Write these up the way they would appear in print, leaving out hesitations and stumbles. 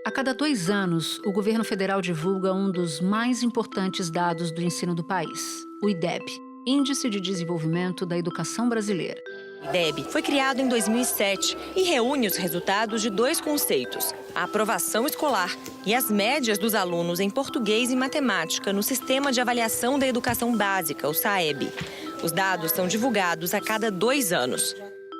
A cada 2 anos, o governo federal divulga um dos mais importantes dados do ensino do país, o IDEB, Índice de Desenvolvimento da Educação Brasileira. O IDEB foi criado em 2007 e reúne os resultados de 2 conceitos: a aprovação escolar e as médias dos alunos em português e matemática no Sistema de Avaliação da Educação Básica, o SAEB. Os dados são divulgados a cada 2 anos.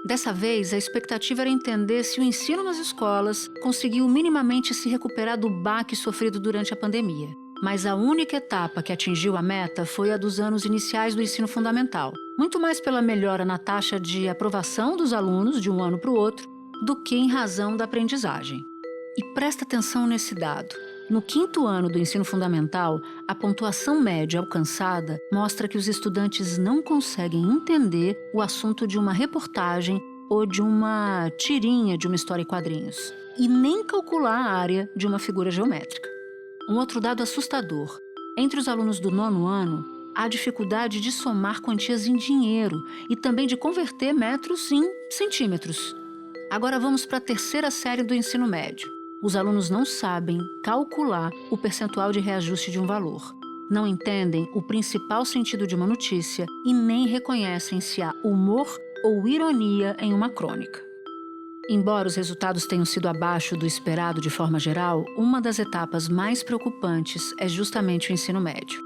Dessa vez, a expectativa era entender se o ensino nas escolas conseguiu minimamente se recuperar do baque sofrido durante a pandemia. Mas a única etapa que atingiu a meta foi a dos anos iniciais do ensino fundamental, muito mais pela melhora na taxa de aprovação dos alunos de um ano para o outro do que em razão da aprendizagem. E presta atenção nesse dado. No 5º ano do ensino fundamental, a pontuação média alcançada mostra que os estudantes não conseguem entender o assunto de uma reportagem ou de uma tirinha de uma história em quadrinhos, e nem calcular a área de uma figura geométrica. Um outro dado assustador: entre os alunos do 9º ano, há dificuldade de somar quantias em dinheiro e também de converter metros em centímetros. Agora vamos para a 3ª série do ensino médio. Os alunos não sabem calcular o percentual de reajuste de um valor, não entendem o principal sentido de uma notícia e nem reconhecem se há humor ou ironia em uma crônica. Embora os resultados tenham sido abaixo do esperado de forma geral, uma das etapas mais preocupantes é justamente o ensino médio.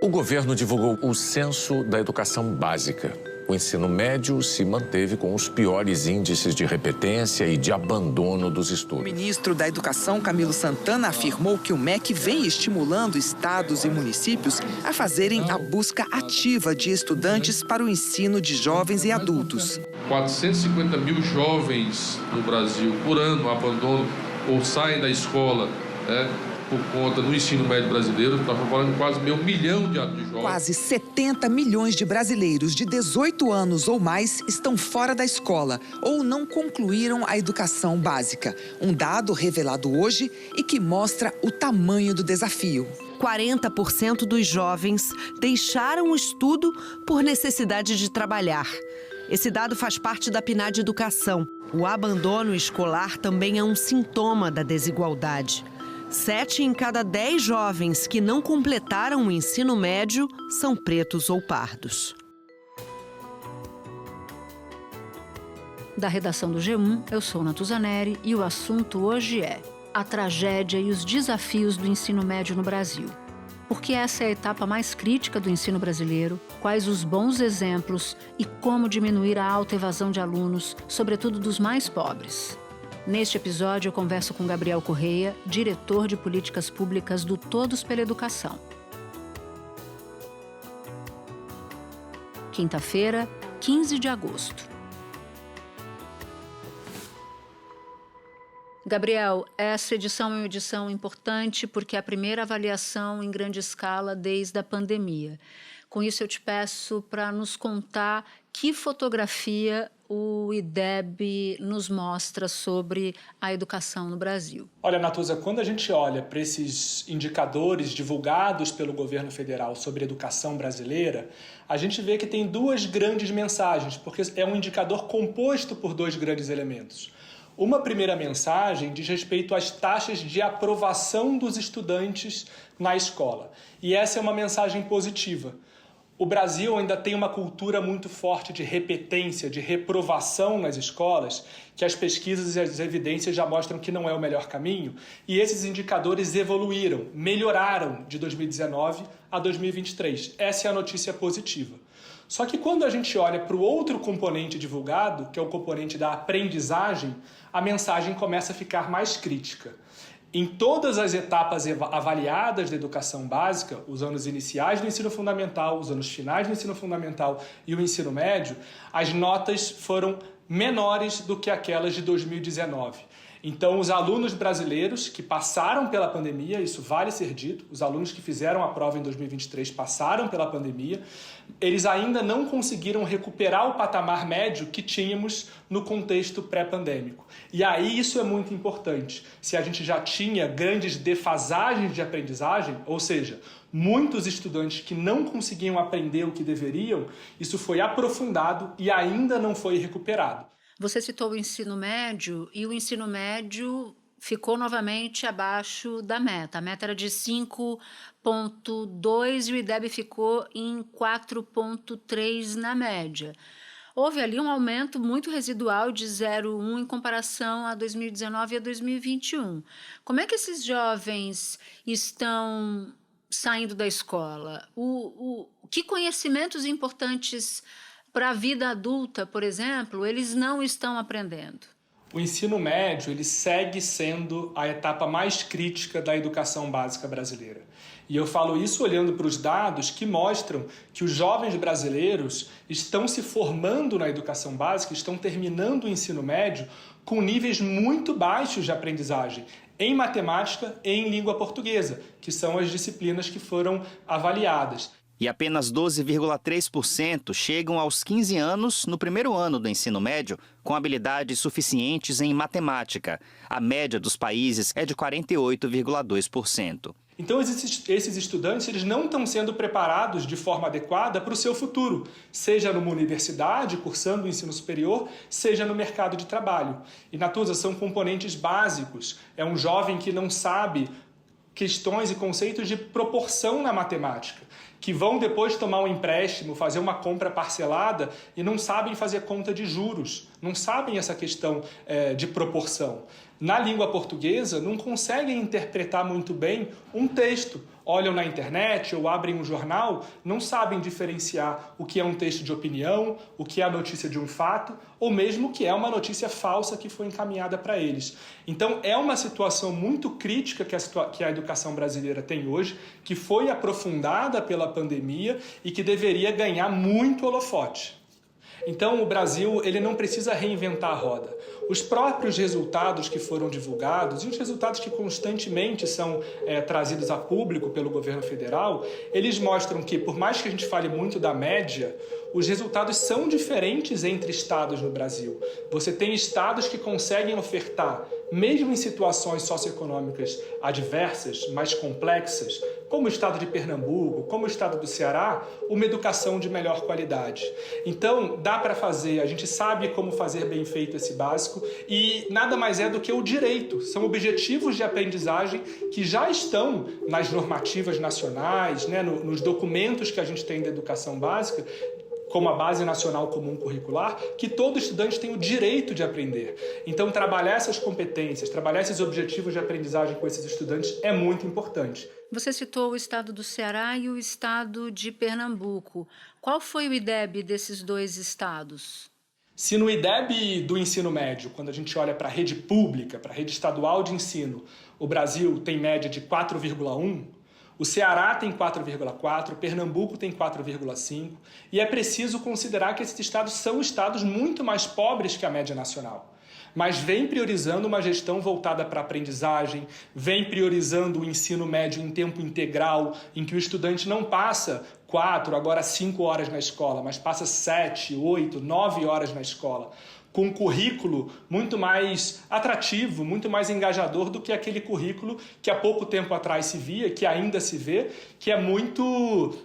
O governo divulgou o Censo da Educação Básica. O ensino médio se manteve com os piores índices de repetência e de abandono dos estudos. O ministro da Educação, Camilo Santana, afirmou que o MEC vem estimulando estados e municípios a fazerem a busca ativa de estudantes para o ensino de jovens e adultos. 450 mil jovens no Brasil por ano abandonam ou saem da escola, por conta do ensino médio brasileiro. Está falando de quase 1 milhão de jovens. Quase 70 milhões de brasileiros de 18 anos ou mais estão fora da escola ou não concluíram a educação básica. Um dado revelado hoje e que mostra o tamanho do desafio. 40% dos jovens deixaram o estudo por necessidade de trabalhar. Esse dado faz parte da PNAD Educação. O abandono escolar também é um sintoma da desigualdade. 7 em cada 10 jovens que não completaram o ensino médio são pretos ou pardos. Da redação do G1, eu sou Natuzaneri e o assunto hoje é a tragédia e os desafios do ensino médio no Brasil. Porque essa é a etapa mais crítica do ensino brasileiro, quais os bons exemplos e como diminuir a alta evasão de alunos, sobretudo dos mais pobres. Neste episódio, eu converso com Gabriel Correia, diretor de políticas públicas do Todos pela Educação. Quinta-feira, 15 de agosto. Gabriel, essa edição é uma edição importante porque é a primeira avaliação em grande escala desde a pandemia. Com isso, eu te peço para nos contar que fotografia o IDEB nos mostra sobre a educação no Brasil. Olha, Natuza, quando a gente olha para esses indicadores divulgados pelo governo federal sobre a educação brasileira, a gente vê que tem 2 grandes mensagens, porque é um indicador composto por 2 grandes elementos. Uma primeira mensagem diz respeito às taxas de aprovação dos estudantes na escola. E essa é uma mensagem positiva. O Brasil ainda tem uma cultura muito forte de repetência, de reprovação nas escolas, que as pesquisas e as evidências já mostram que não é o melhor caminho, e esses indicadores evoluíram, melhoraram de 2019 a 2023. Essa é a notícia positiva. Só que quando a gente olha para o outro componente divulgado, que é o componente da aprendizagem, a mensagem começa a ficar mais crítica. Em todas as etapas avaliadas da educação básica, os anos iniciais do ensino fundamental, os anos finais do ensino fundamental e o ensino médio, as notas foram menores do que aquelas de 2019. Então, os alunos brasileiros que passaram pela pandemia, isso vale ser dito, os alunos que fizeram a prova em 2023 passaram pela pandemia, eles ainda não conseguiram recuperar o patamar médio que tínhamos no contexto pré-pandêmico. E aí isso é muito importante. Se a gente já tinha grandes defasagens de aprendizagem, ou seja, muitos estudantes que não conseguiam aprender o que deveriam, isso foi aprofundado e ainda não foi recuperado. Você citou o ensino médio, e o ensino médio ficou novamente abaixo da meta. A meta era de 5,2 e o IDEB ficou em 4,3 na média. Houve ali um aumento muito residual de 0,1 em comparação a 2019 e a 2021. Como é que esses jovens estão saindo da escola? Que conhecimentos importantes para a vida adulta, por exemplo, eles não estão aprendendo? O ensino médio ele segue sendo a etapa mais crítica da educação básica brasileira. E eu falo isso olhando para os dados que mostram que os jovens brasileiros estão se formando na educação básica, estão terminando o ensino médio com níveis muito baixos de aprendizagem em matemática e em língua portuguesa, que são as disciplinas que foram avaliadas. E apenas 12,3% chegam aos 15 anos no primeiro ano do ensino médio com habilidades suficientes em matemática. A média dos países é de 48,2%. Então, esses estudantes eles não estão sendo preparados de forma adequada para o seu futuro, seja numa universidade, cursando o ensino superior, seja no mercado de trabalho. E, Natuza, são componentes básicos. É um jovem que não sabe questões e conceitos de proporção na matemática, que vão depois tomar um empréstimo, fazer uma compra parcelada e não sabem fazer conta de juros, não sabem essa questão de proporção. Na língua portuguesa, não conseguem interpretar muito bem um texto. Olham na internet ou abrem um jornal, não sabem diferenciar o que é um texto de opinião, o que é a notícia de um fato, ou mesmo o que é uma notícia falsa que foi encaminhada para eles. Então, é uma situação muito crítica que a educação brasileira tem hoje, que foi aprofundada pela pandemia e que deveria ganhar muito holofote. Então, o Brasil ele não precisa reinventar a roda. Os próprios resultados que foram divulgados e os resultados que constantemente são trazidos a público pelo governo federal, eles mostram que, por mais que a gente fale muito da média, os resultados são diferentes entre estados no Brasil. Você tem estados que conseguem ofertar, mesmo em situações socioeconômicas adversas, mais complexas, como o estado de Pernambuco, como o estado do Ceará, uma educação de melhor qualidade. Então, dá para fazer, a gente sabe como fazer bem feito esse básico e nada mais é do que o direito. São objetivos de aprendizagem que já estão nas normativas nacionais, né, nos documentos que a gente tem da educação básica, como a Base Nacional Comum Curricular, que todo estudante tem o direito de aprender. Então, trabalhar essas competências, trabalhar esses objetivos de aprendizagem com esses estudantes é muito importante. Você citou o estado do Ceará e o estado de Pernambuco. Qual foi o IDEB desses dois estados? Se no IDEB do ensino médio, quando a gente olha para a rede pública, para a rede estadual de ensino, o Brasil tem média de 4,1, o Ceará tem 4,4, Pernambuco tem 4,5, e é preciso considerar que esses estados são estados muito mais pobres que a média nacional. Mas vem priorizando uma gestão voltada para a aprendizagem, vem priorizando o ensino médio em tempo integral, em que o estudante não passa 4, agora 5 horas na escola, mas passa 7, 8, 9 horas na escola, com um currículo muito mais atrativo, muito mais engajador do que aquele currículo que há pouco tempo atrás se via, que ainda se vê, que é muito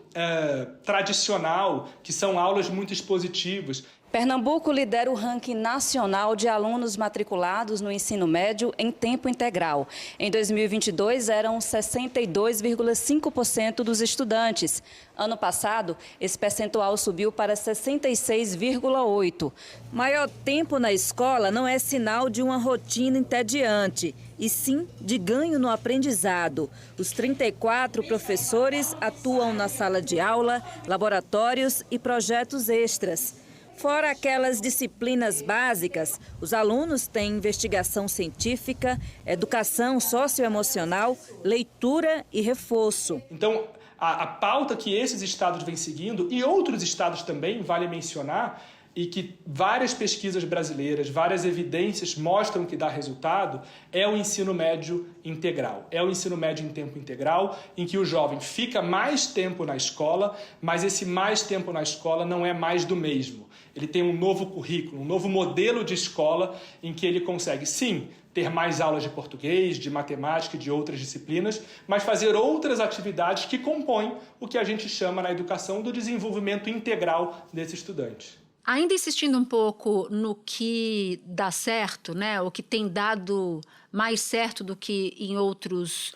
tradicional, que são aulas muito expositivas. Pernambuco lidera o ranking nacional de alunos matriculados no ensino médio em tempo integral. Em 2022, eram 62,5% dos estudantes. Ano passado, esse percentual subiu para 66,8%. Maior tempo na escola não é sinal de uma rotina entediante, e sim de ganho no aprendizado. Os 34 professores atuam na sala de aula, laboratórios e projetos extras. Fora aquelas disciplinas básicas, os alunos têm investigação científica, educação socioemocional, leitura e reforço. Então, a pauta que esses estados vêm seguindo, e outros estados também, vale mencionar, e que várias pesquisas brasileiras, várias evidências mostram que dá resultado, é o ensino médio integral. É o ensino médio em tempo integral, em que o jovem fica mais tempo na escola, mas esse mais tempo na escola não é mais do mesmo. Ele tem um novo currículo, um novo modelo de escola em que ele consegue, sim, ter mais aulas de português, de matemática e de outras disciplinas, mas fazer outras atividades que compõem o que a gente chama na educação do desenvolvimento integral desse estudante. Ainda insistindo um pouco no que dá certo, né? O que tem dado mais certo do que em outros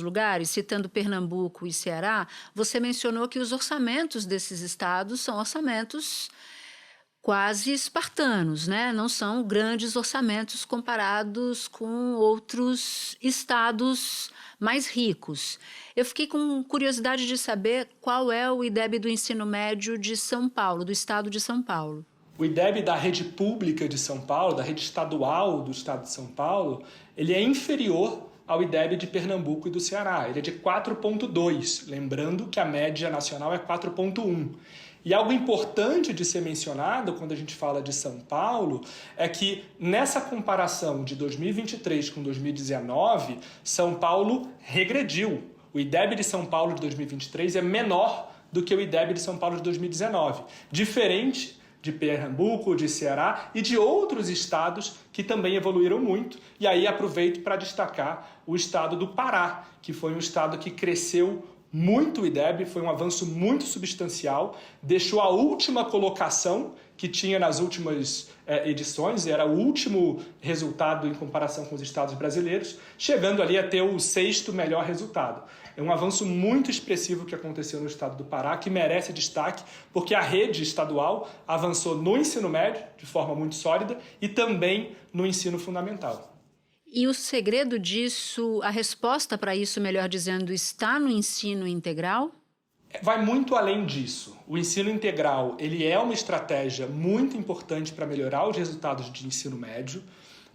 lugares, citando Pernambuco e Ceará, você mencionou que os orçamentos desses estados são orçamentos quase espartanos, né? Não são grandes orçamentos comparados com outros estados mais ricos. Eu fiquei com curiosidade de saber qual é o IDEB do ensino médio de São Paulo, do estado de São Paulo. O IDEB da rede pública de São Paulo, da rede estadual do estado de São Paulo, ele é inferior ao IDEB de Pernambuco e do Ceará. Ele é de 4,2, lembrando que a média nacional é 4,1. E algo importante de ser mencionado quando a gente fala de São Paulo é que nessa comparação de 2023 com 2019, São Paulo regrediu. O IDEB de São Paulo de 2023 é menor do que o IDEB de São Paulo de 2019, diferente de Pernambuco, de Ceará e de outros estados que também evoluíram muito. E aí aproveito para destacar o estado do Pará, que foi um estado que cresceu muito o IDEB, foi um avanço muito substancial, deixou a última colocação que tinha nas últimas edições, era o último resultado em comparação com os estados brasileiros, chegando ali a ter o 6º melhor resultado. É um avanço muito expressivo que aconteceu no estado do Pará, que merece destaque, porque a rede estadual avançou no ensino médio, de forma muito sólida, e também no ensino fundamental. E o segredo disso, a resposta para isso, melhor dizendo, está no ensino integral? Vai muito além disso. O ensino integral ele é uma estratégia muito importante para melhorar os resultados de ensino médio,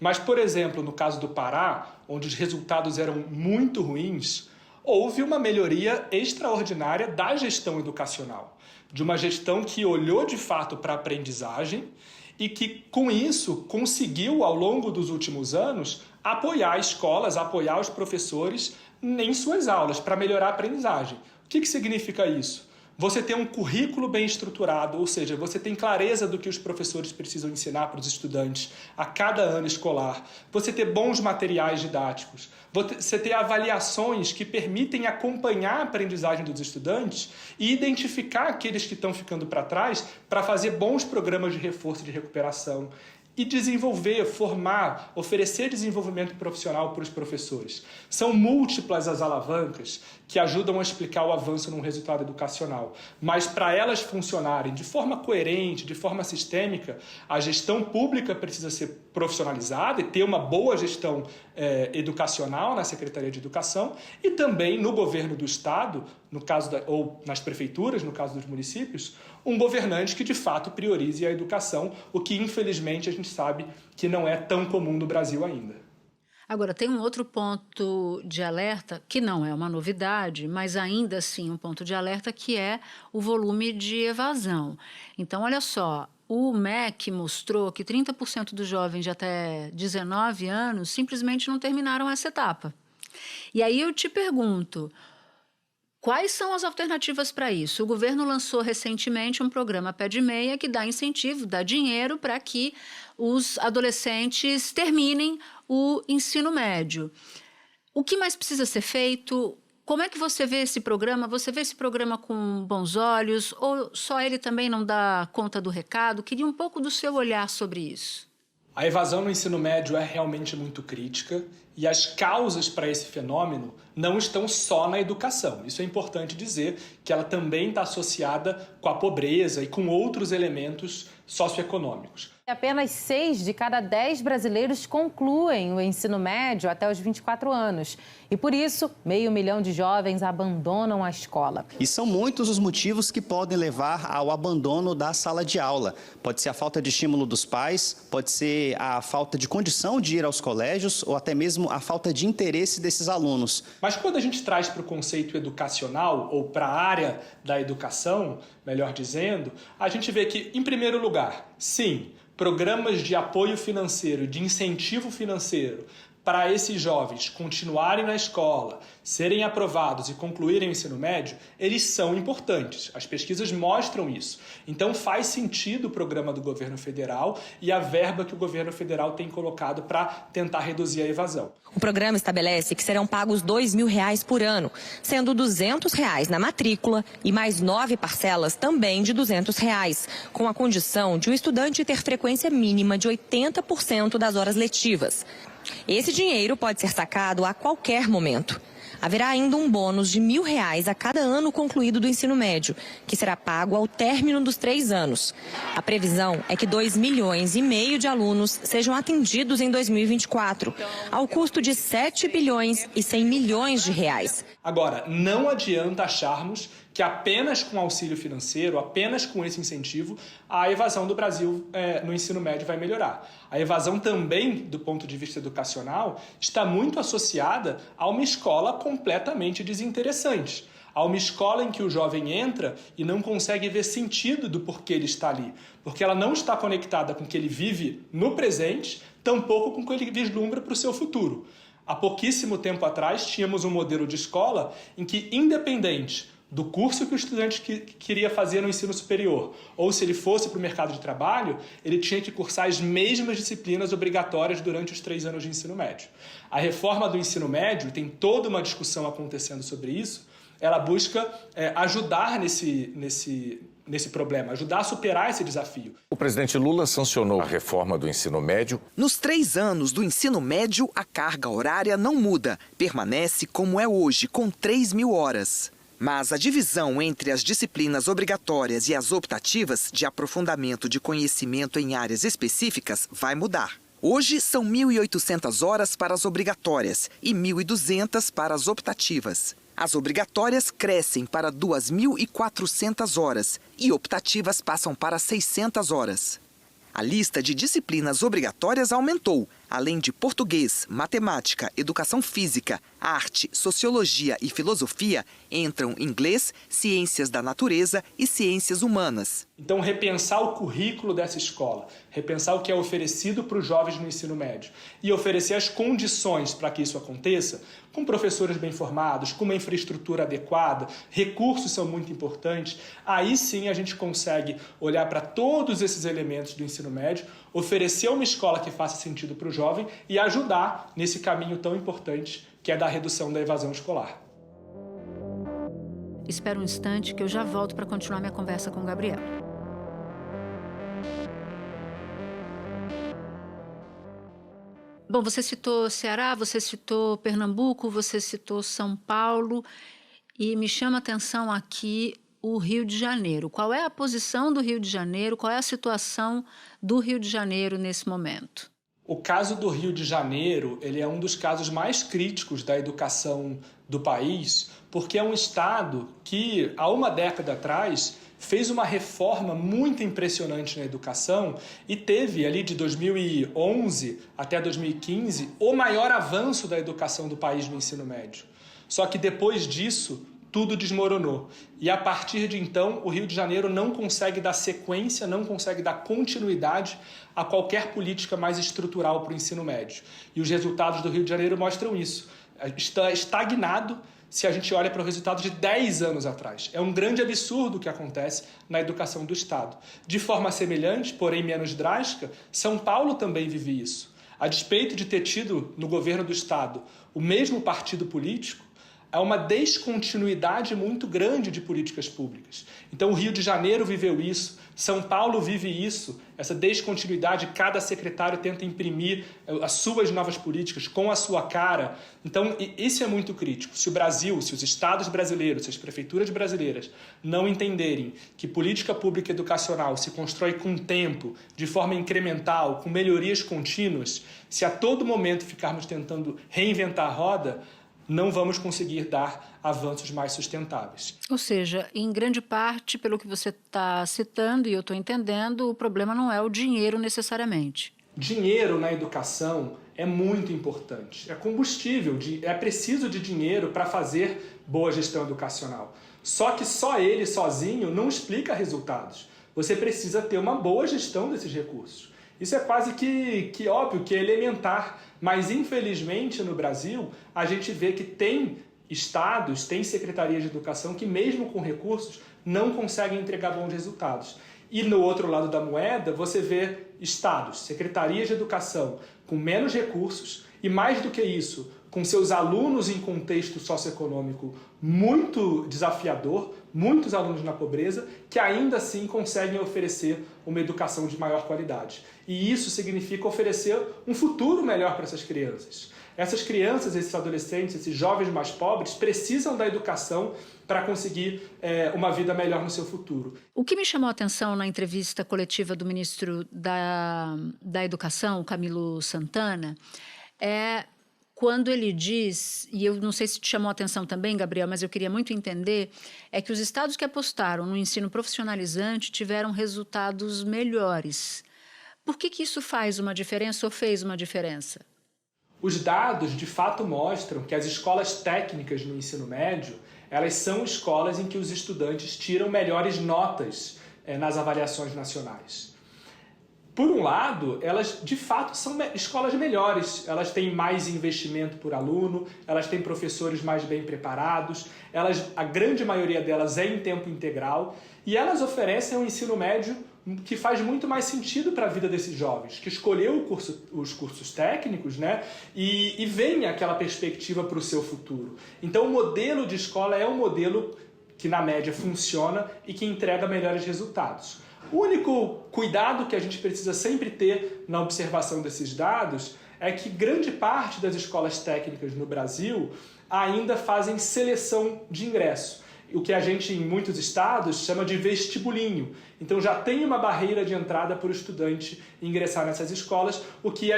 mas, por exemplo, no caso do Pará, onde os resultados eram muito ruins, houve uma melhoria extraordinária da gestão educacional, de uma gestão que olhou de fato para a aprendizagem e que, com isso, conseguiu, ao longo dos últimos anos, apoiar escolas, apoiar os professores em suas aulas para melhorar a aprendizagem. O que significa isso? Você tem um currículo bem estruturado, ou seja, você tem clareza do que os professores precisam ensinar para os estudantes a cada ano escolar. Você ter bons materiais didáticos. Você ter avaliações que permitem acompanhar a aprendizagem dos estudantes e identificar aqueles que estão ficando para trás para fazer bons programas de reforço e de recuperação. E desenvolver, formar, oferecer desenvolvimento profissional para os professores. São múltiplas as alavancas que ajudam a explicar o avanço num resultado educacional. Mas para elas funcionarem de forma coerente, de forma sistêmica, a gestão pública precisa ser profissionalizada e ter uma boa gestão educacional na Secretaria de Educação e também no governo do Estado, no caso ou nas prefeituras, no caso dos municípios, um governante que de fato priorize a educação, o que infelizmente a gente sabe que não é tão comum no Brasil ainda. Agora, tem um outro ponto de alerta, que não é uma novidade, mas ainda assim um ponto de alerta, que é o volume de evasão. Então, olha só, o MEC mostrou que 30% dos jovens de até 19 anos simplesmente não terminaram essa etapa. E aí eu te pergunto, quais são as alternativas para isso? O governo lançou recentemente um programa Pé de Meia que dá incentivo, dá dinheiro para que os adolescentes terminem o ensino médio. O que mais precisa ser feito? Como é que você vê esse programa? Você vê esse programa com bons olhos ou só ele também não dá conta do recado? Queria um pouco do seu olhar sobre isso. A evasão no ensino médio é realmente muito crítica e as causas para esse fenômeno não estão só na educação. Isso é importante dizer, que ela também está associada com a pobreza e com outros elementos socioeconômicos. Apenas 6 de cada 10 brasileiros concluem o ensino médio até os 24 anos. E por isso, 500 mil de jovens abandonam a escola. E são muitos os motivos que podem levar ao abandono da sala de aula. Pode ser a falta de estímulo dos pais, pode ser a falta de condição de ir aos colégios ou até mesmo a falta de interesse desses alunos. Mas quando a gente traz para o conceito educacional ou para a área da educação, melhor dizendo, a gente vê que, em primeiro lugar, sim, programas de apoio financeiro, de incentivo financeiro para esses jovens continuarem na escola, serem aprovados e concluírem o ensino médio, eles são importantes. As pesquisas mostram isso. Então faz sentido o programa do governo federal e a verba que o governo federal tem colocado para tentar reduzir a evasão. O programa estabelece que serão pagos R$ 2.000 por ano, sendo R$ 200 na matrícula e mais 9 parcelas também de R$ 200, com a condição de o estudante ter frequência mínima de 80% das horas letivas. Esse dinheiro pode ser sacado a qualquer momento. Haverá ainda um bônus de R$ 1.000 a cada ano concluído do ensino médio, que será pago ao término dos 3 anos. A previsão é que 2,5 milhões de alunos sejam atendidos em 2024, ao custo de 7 bilhões e 100 milhões de reais. Agora, não adianta acharmos que apenas com auxílio financeiro, apenas com esse incentivo, a evasão do Brasil no ensino médio vai melhorar. A evasão também, do ponto de vista educacional, está muito associada a uma escola completamente desinteressante. A uma escola em que o jovem entra e não consegue ver sentido do porquê ele está ali. Porque ela não está conectada com o que ele vive no presente, tampouco com o que ele vislumbra para o seu futuro. Há pouquíssimo tempo atrás, tínhamos um modelo de escola em que, independente do curso que o estudante queria fazer no ensino superior, ou se ele fosse para o mercado de trabalho, ele tinha que cursar as mesmas disciplinas obrigatórias durante os 3 anos de ensino médio. A reforma do ensino médio, tem toda uma discussão acontecendo sobre isso, ela busca ajudar nesse problema, ajudar a superar esse desafio. O presidente Lula sancionou a reforma do ensino médio. Nos 3 anos do ensino médio, a carga horária não muda, permanece como é hoje, com 3.000 horas. Mas a divisão entre as disciplinas obrigatórias e as optativas de aprofundamento de conhecimento em áreas específicas vai mudar. Hoje são 1.800 horas para as obrigatórias e 1.200 para as optativas. As obrigatórias crescem para 2.400 horas e optativas passam para 600 horas. A lista de disciplinas obrigatórias aumentou. Além de português, matemática, educação física, arte, sociologia e filosofia, entram inglês, ciências da natureza e ciências humanas. Então, repensar o currículo dessa escola, repensar o que é oferecido para os jovens no ensino médio e oferecer as condições para que isso aconteça, com professores bem formados, com uma infraestrutura adequada, recursos são muito importantes. Aí sim a gente consegue olhar para todos esses elementos do ensino médio, oferecer uma escola que faça sentido para o jovem e ajudar nesse caminho tão importante que é da redução da evasão escolar. Espera um instante que eu já volto para continuar minha conversa com o Gabriel. Bom, você citou Ceará, você citou Pernambuco, você citou São Paulo e me chama a atenção aqui o Rio de Janeiro. Qual é a posição do Rio de Janeiro? Qual é a situação do Rio de Janeiro nesse momento? O caso do Rio de Janeiro, ele é um dos casos mais críticos da educação do país, porque é um estado que, há uma década atrás, fez uma reforma muito impressionante na educação e teve, ali de 2011 até 2015, o maior avanço da educação do país no ensino médio. Só que depois disso, tudo desmoronou. E a partir de então, o Rio de Janeiro não consegue dar sequência, não consegue dar continuidade a qualquer política mais estrutural para o ensino médio. E os resultados do Rio de Janeiro mostram isso. Está estagnado se a gente olha para o resultado de 10 anos atrás. É um grande absurdo o que acontece na educação do Estado. De forma semelhante, porém menos drástica, São Paulo também vive isso. A despeito de ter tido no governo do Estado o mesmo partido político, há uma descontinuidade muito grande de políticas públicas. Então o Rio de Janeiro viveu isso, São Paulo vive isso, essa descontinuidade, cada secretário tenta imprimir as suas novas políticas com a sua cara. Então isso é muito crítico. Se o Brasil, se os estados brasileiros, se as prefeituras brasileiras não entenderem que política pública educacional se constrói com tempo, de forma incremental, com melhorias contínuas, se a todo momento ficarmos tentando reinventar a roda, não vamos conseguir dar avanços mais sustentáveis. Ou seja, em grande parte, pelo que você está citando, e eu estou entendendo, o problema não é o dinheiro necessariamente. Dinheiro na educação é muito importante. É combustível, é preciso de dinheiro para fazer boa gestão educacional. Só que só ele sozinho não explica resultados. Você precisa ter uma boa gestão desses recursos. Isso é quase que óbvio, que é elementar, mas infelizmente no Brasil a gente vê que tem estados, tem secretarias de educação que mesmo com recursos não conseguem entregar bons resultados. E no outro lado da moeda você vê estados, secretarias de educação com menos recursos e mais do que isso, com seus alunos em contexto socioeconômico muito desafiador, muitos alunos na pobreza, que ainda assim conseguem oferecer uma educação de maior qualidade. E isso significa oferecer um futuro melhor para essas crianças. Essas crianças, esses adolescentes, esses jovens mais pobres precisam da educação para conseguir uma vida melhor no seu futuro. O que me chamou a atenção na entrevista coletiva do ministro da Educação, Camilo Santana, é quando ele diz, e eu não sei se te chamou a atenção também, Gabriel, mas eu queria muito entender, é que os estados que apostaram no ensino profissionalizante tiveram resultados melhores. Por que isso faz uma diferença ou fez uma diferença? Os dados, de fato, mostram que as escolas técnicas no ensino médio, elas são escolas em que os estudantes tiram melhores notas nas avaliações nacionais. Por um lado, elas de fato são escolas melhores, elas têm mais investimento por aluno, elas têm professores mais bem preparados, a grande maioria delas é em tempo integral e elas oferecem um ensino médio que faz muito mais sentido para a vida desses jovens, que escolheu os cursos técnicos, né, e vem aquela perspectiva para o seu futuro. Então o modelo de escola é um modelo que na média funciona e que entrega melhores resultados. O único cuidado que a gente precisa sempre ter na observação desses dados é que grande parte das escolas técnicas no Brasil ainda fazem seleção de ingresso, o que a gente, em muitos estados, chama de vestibulinho. Então já tem uma barreira de entrada para o estudante ingressar nessas escolas, o que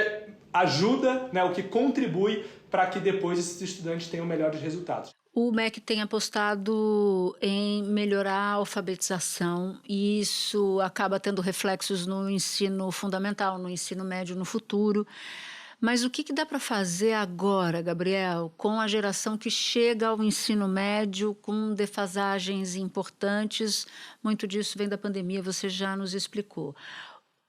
ajuda, né, o que contribui para que depois esses estudantes tenham melhores resultados. O MEC tem apostado em melhorar a alfabetização e isso acaba tendo reflexos no ensino fundamental, no ensino médio no futuro. Mas o que dá para fazer agora, Gabriel, com a geração que chega ao ensino médio com defasagens importantes? Muito disso vem da pandemia, você já nos explicou.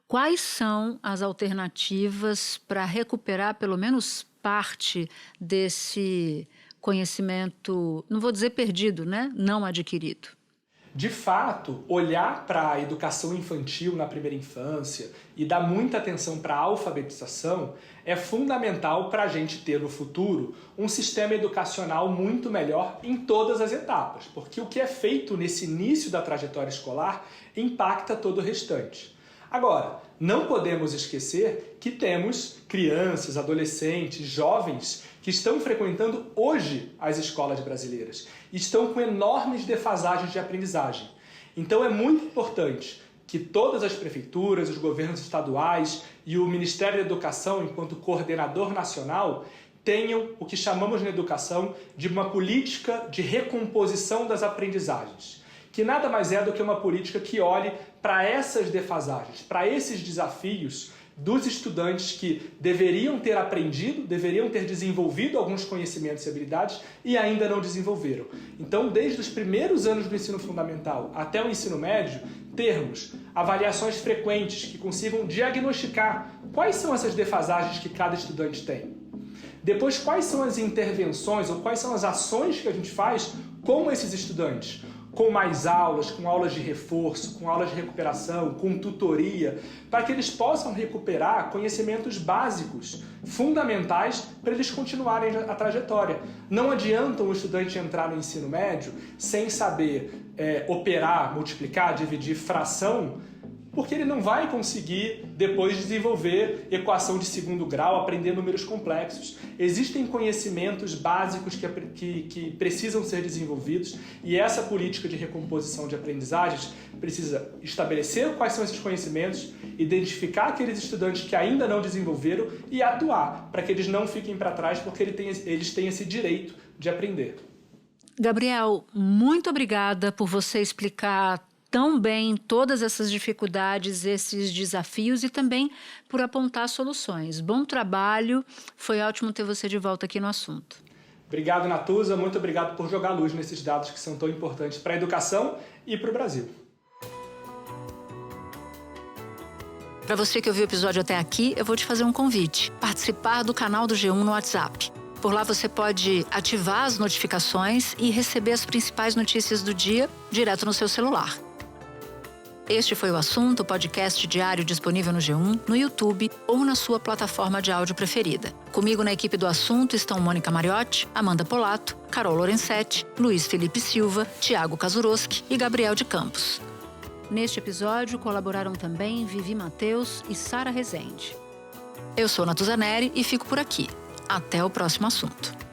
Quais são as alternativas para recuperar pelo menos parte desse conhecimento, não vou dizer perdido, né? Não adquirido? De fato, olhar para a educação infantil na primeira infância e dar muita atenção para a alfabetização é fundamental para a gente ter no futuro um sistema educacional muito melhor em todas as etapas, porque o que é feito nesse início da trajetória escolar impacta todo o restante. Agora, não podemos esquecer que temos crianças, adolescentes, jovens que estão frequentando hoje as escolas brasileiras e estão com enormes defasagens de aprendizagem. Então é muito importante que todas as prefeituras, os governos estaduais e o Ministério da Educação, enquanto coordenador nacional, tenham o que chamamos na educação de uma política de recomposição das aprendizagens, que nada mais é do que uma política que olhe para essas defasagens, para esses desafios dos estudantes que deveriam ter aprendido, deveriam ter desenvolvido alguns conhecimentos e habilidades e ainda não desenvolveram. Então, desde os primeiros anos do ensino fundamental até o ensino médio, termos avaliações frequentes que consigam diagnosticar quais são essas defasagens que cada estudante tem. Depois, quais são as intervenções ou quais são as ações que a gente faz com esses estudantes? Com mais aulas, com aulas de reforço, com aulas de recuperação, com tutoria, para que eles possam recuperar conhecimentos básicos, fundamentais, para eles continuarem a trajetória. Não adianta um estudante entrar no ensino médio sem saber operar, multiplicar, dividir, fração, porque ele não vai conseguir depois desenvolver equação de segundo grau, aprender números complexos. Existem conhecimentos básicos que precisam ser desenvolvidos e essa política de recomposição de aprendizagens precisa estabelecer quais são esses conhecimentos, identificar aqueles estudantes que ainda não desenvolveram e atuar para que eles não fiquem para trás, porque eles têm esse direito de aprender. Gabriel, muito obrigada por você explicar tão bem todas essas dificuldades, esses desafios e também por apontar soluções. Bom trabalho, foi ótimo ter você de volta aqui no assunto. Obrigado, Natuza, muito obrigado por jogar luz nesses dados que são tão importantes para a educação e para o Brasil. Para você que ouviu o episódio até aqui, eu vou te fazer um convite: participar do canal do G1 no WhatsApp. Por lá você pode ativar as notificações e receber as principais notícias do dia direto no seu celular. Este foi o Assunto, podcast diário disponível no G1, no YouTube ou na sua plataforma de áudio preferida. Comigo na equipe do Assunto estão Mônica Mariotti, Amanda Polato, Carol Lorenzetti, Luiz Felipe Silva, Tiago Kazuroski e Gabriel de Campos. Neste episódio colaboraram também Vivi Mateus e Sara Rezende. Eu sou Natuzaneri e fico por aqui. Até o próximo assunto.